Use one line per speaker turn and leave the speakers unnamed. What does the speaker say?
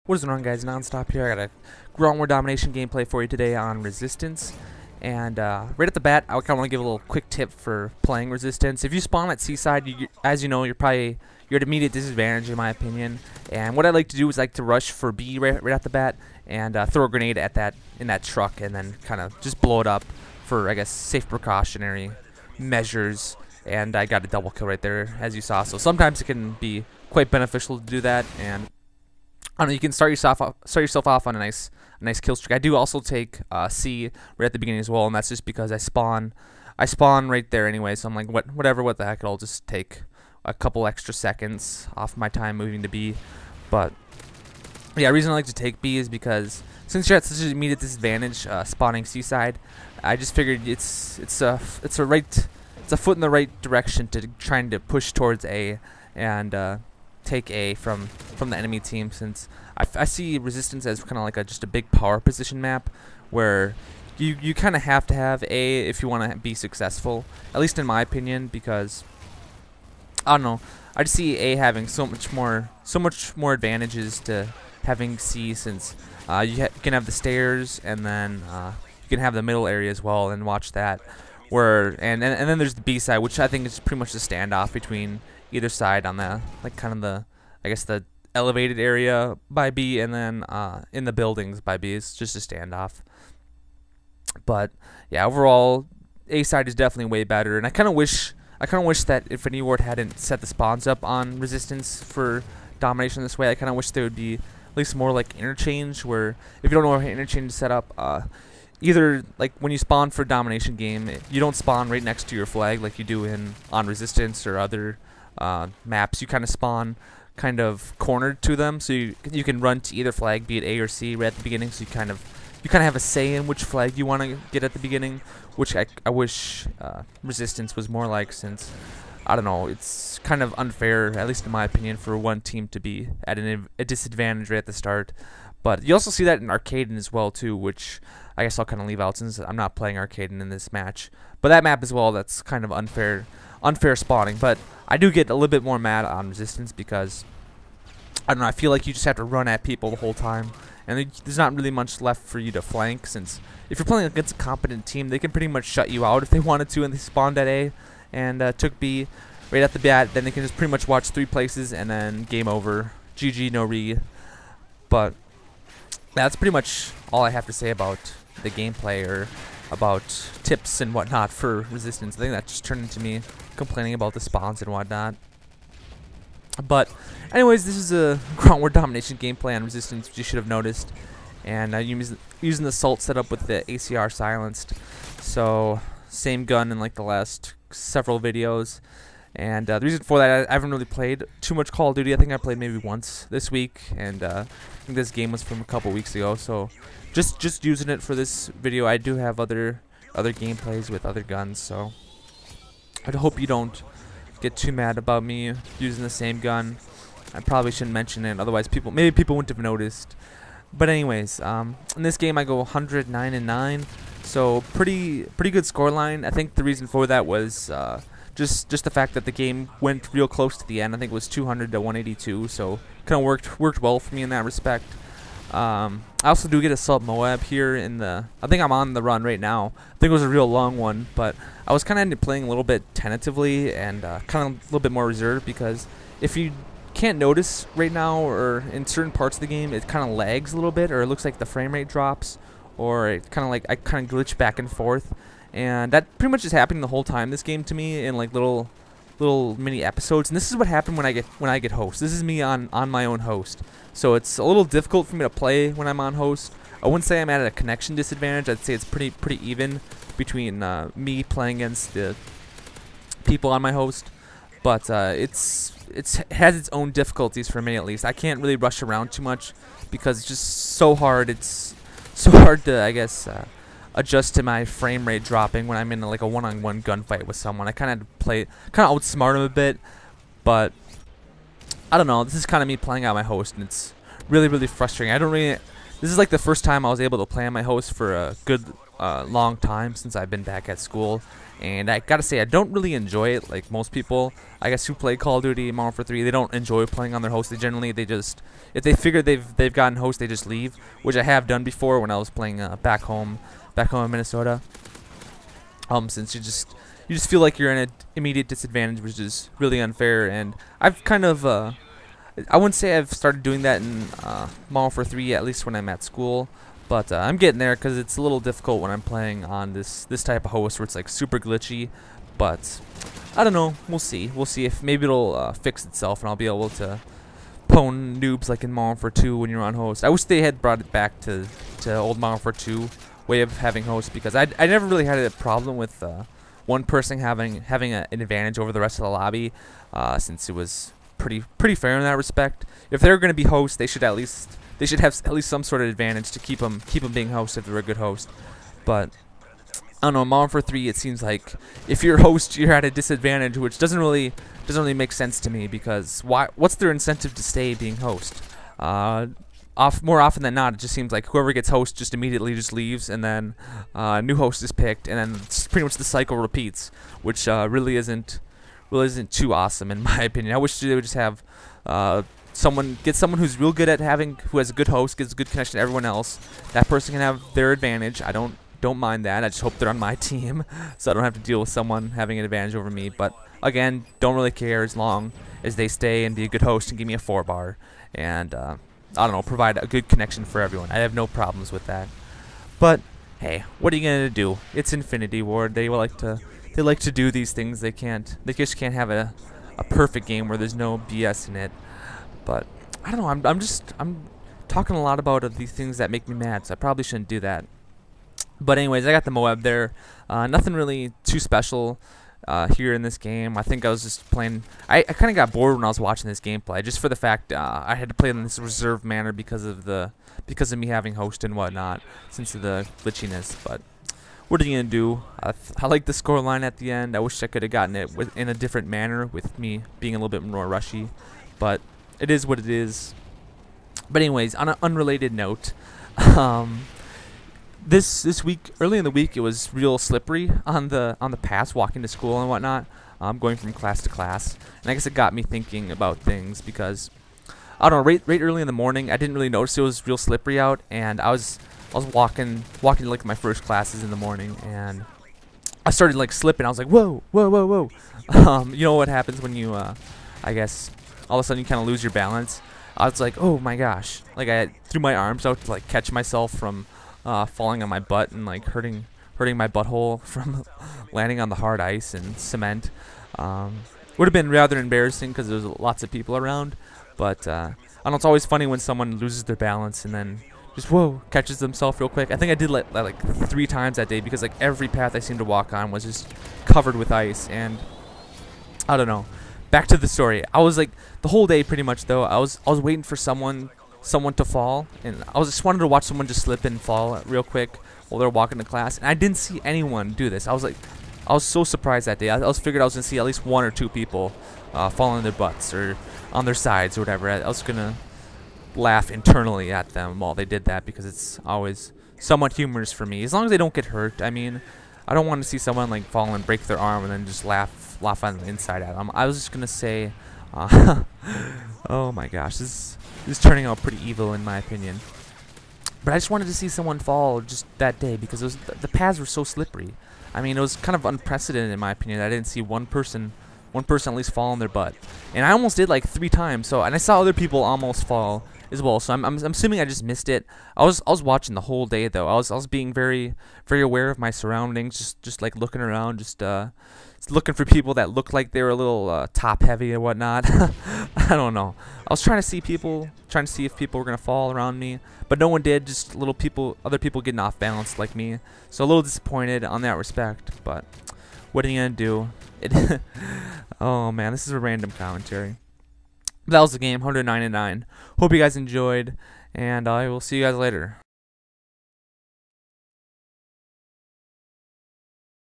What is going on, guys? Nonstop here. I got a ground war domination gameplay for you today on resistance. And right at the bat, I kind of want to give a little quick tip for playing resistance. If you spawn at seaside, as you know, you're at immediate disadvantage in my opinion. And what I like to do is like to rush for B right at the bat and throw a grenade at that truck and then kind of just blow it up for, I guess, safe precautionary measures. And I got a double kill right there, as you saw. So sometimes it can be quite beneficial to do that. And I don't know, you can start yourself off on a nice kill streak. I do also take C right at the beginning as well, and that's just because I spawn right there anyway. So I'm like, what the heck? I'll just take a couple extra seconds off my time moving to B. But yeah, the reason I like to take B is because since you're at such an immediate disadvantage spawning seaside, I just figured it's a foot in the right direction to trying to push towards A and take A from the enemy team, since I see resistance as kind of like just a big power position map where you kind of have to have A if you want to be successful, at least in my opinion, because I don't know, I just see A having so much more advantages to having C, since you can have the stairs and then you can have the middle area as well, and watch that. And then there's the B side, which I think is pretty much the standoff between either side on the I guess the elevated area by B, and then in the buildings by B. It's just a standoff. But yeah, overall A side is definitely way better, and I kind of wish that Infinity Ward hadn't set the spawns up on resistance for domination this way. I kind of wish there would be at least more like interchange, where if you don't know how interchange is set up, either like when you spawn for you don't spawn right next to your flag like you do on resistance or other maps. You kind of spawn kind of cornered to them, so you can run to either flag, be it A or C, right at the beginning. So you kind of have a say in which flag you want to get at the beginning, which I wish resistance was more like, since I don't know, it's kind of unfair, at least in my opinion, for one team to be at a disadvantage right at the start. But you also see that in Arcaden as well too, which I guess I'll kind of leave out since I'm not playing Arcaden in this match. But that map as well, that's kind of unfair spawning. But I do get a little bit more mad on resistance because I don't know, I feel like you just have to run at people the whole time, and there's not really much left for you to flank, since if you're playing against a competent team, they can pretty much shut you out if they wanted to, and they spawned at A and took B right at the bat. Then they can just pretty much watch 3 places and then game over, GG, no re. But that's pretty much all I have to say about the gameplay or about tips and whatnot for resistance. I think that just turned into me complaining about the spawns and whatnot. But anyways, this is a ground war domination gameplay on resistance, which you should have noticed. And I'm using the Salt setup with the ACR silenced. So same gun in like the last several videos. And the reason for that, I haven't really played too much Call of Duty. I think I played maybe once this week, and I think this game was from a couple weeks ago. So just using it for this video. I do have other gameplays with other guns, so I hope you don't get too mad about me using the same gun. I probably shouldn't mention it, otherwise maybe people wouldn't have noticed. But anyways, in this game I go 109-9, so pretty good scoreline. I think the reason for that was just the fact that the game went real close to the end. I think it was 200-182, so kind of worked well for me in that respect. I also do get a sub Moab here I think I'm on the run right now. I think it was a real long one, but I was kind of playing a little bit tentatively and kind of a little bit more reserved, because if you can't notice right now, or in certain parts of the game, it kind of lags a little bit, or it looks like the frame rate drops, or it kind of like I kind of glitch back and forth. And that pretty much is happening the whole time this game to me, in like little mini episodes. And this is what happened when I get host. This is me on my own host, so it's a little difficult for me to play when I'm on host. I wouldn't say I'm at a connection disadvantage. I'd say it's pretty even between me playing against the people on my host. But it has its own difficulties for me, at least. I can't really rush around too much because it's just so hard. It's so hard to, I guess, adjust to my frame rate dropping when I'm in like a one-on-one gunfight with someone. I kind of outsmart him a bit, but I don't know. This is kind of me playing out my host, and it's really frustrating. This This is like the first time I was able to play on my host for a good long time since I've been back at school, and I gotta say I don't really enjoy it like most people. I guess who play Call of Duty Modern Warfare 3, they don't enjoy playing on their host. They just if they figure they've gotten host, they just leave, which I have done before when I was playing back home in Minnesota. Since you just feel like you're in an immediate disadvantage, which is really unfair, and I've kind of I wouldn't say I've started doing that in Modern Warfare 3, at least when I'm at school, but I'm getting there because it's a little difficult when I'm playing on this type of host where it's like super glitchy. But I don't know. We'll see. We'll see if maybe it'll fix itself and I'll be able to pwn noobs like in Modern Warfare 2 when you're on host. I wish they had brought it back to old Modern Warfare 2 way of having host, because I never really had a problem with one person having an advantage over the rest of the lobby, since it was pretty fair in that respect. If they're going to be hosts, they should have at least some sort of advantage to keep them being hosts if they're a good host. But I don't know, Modern Warfare 3, it seems like if you're a host, you're at a disadvantage, which doesn't really make sense to me, because what's their incentive to stay being host? More often than not, it just seems like whoever gets host just immediately just leaves, and then a new host is picked, and then pretty much the cycle repeats, which really isn't too awesome in my opinion. I wish they would just have someone who's real good at who has a good host, gets a good connection to everyone else. That person can have their advantage. I don't mind that. I just hope they're on my team, so I don't have to deal with someone having an advantage over me. But again, don't really care as long as they stay and be a good host and give me a 4-bar, and I don't know, provide a good connection for everyone. I have no problems with that. But hey, what are you gonna do? It's Infinity Ward. They like to do these things. They just can't have a perfect game where there's no BS in it. But I don't know. I'm talking a lot about these things that make me mad, so I probably shouldn't do that. But anyways, I got the Moab there. Nothing really too special here in this game. I think I was just playing. I kind of got bored when I was watching this gameplay, just for the fact I had to play in this reserved manner because of me having host and whatnot, since of the glitchiness. But what are you gonna do? I like the scoreline at the end. I wish I could have gotten it in a different manner with me being a little bit more rushy, but it is what it is. But anyways, on an unrelated note, this week, early in the week, it was real slippery on the paths walking to school and whatnot, going from class to class, and I guess it got me thinking about things, because I don't know, right early in the morning, I didn't really notice it was real slippery out, and I was walking to like my first classes in the morning, and I started like slipping. I was like, whoa. You know what happens when you I guess all of a sudden you kind of lose your balance. I was like, oh my gosh, like I threw my arms out to like catch myself from falling on my butt and like hurting my butthole from landing on the hard ice and cement. Would have been rather embarrassing because there's lots of people around, but I don't know, it's always funny when someone loses their balance and then just catches themselves real quick. I think I did like 3 times that day, because like every path I seemed to walk on was just covered with ice. And I don't know, back to the story. I was like, the whole day pretty much though, I was waiting for someone to fall, and I just wanted to watch someone just slip and fall real quick while they're walking to class, and I didn't see anyone do this. I was so surprised that day. I figured I was gonna see at least 1 or 2 people fall on their butts or on their sides or whatever. I was gonna laugh internally at them while they did that, because it's always somewhat humorous for me, as long as they don't get hurt. I mean, I don't want to see someone like fall and break their arm and then just laugh on the inside at them. I was just gonna say, oh my gosh, this is turning out pretty evil in my opinion. But I just wanted to see someone fall just that day, because the paths were so slippery. I mean, it was kind of unprecedented in my opinion. I didn't see one person at least fall on their butt, and I almost did like 3 times. So, and I saw other people almost fall as well. So I'm assuming I just missed it. I was watching the whole day though. I was being very aware of my surroundings, just like looking around, just looking for people that looked like they were a little top heavy or whatnot. I don't know. I was trying to see if people were gonna fall around me, but no one did. Just other people getting off balance like me. So a little disappointed on that respect. But what are you gonna do? Oh man, this is a random commentary. That was the game, 109-9. Hope you guys enjoyed, and I will see you guys later.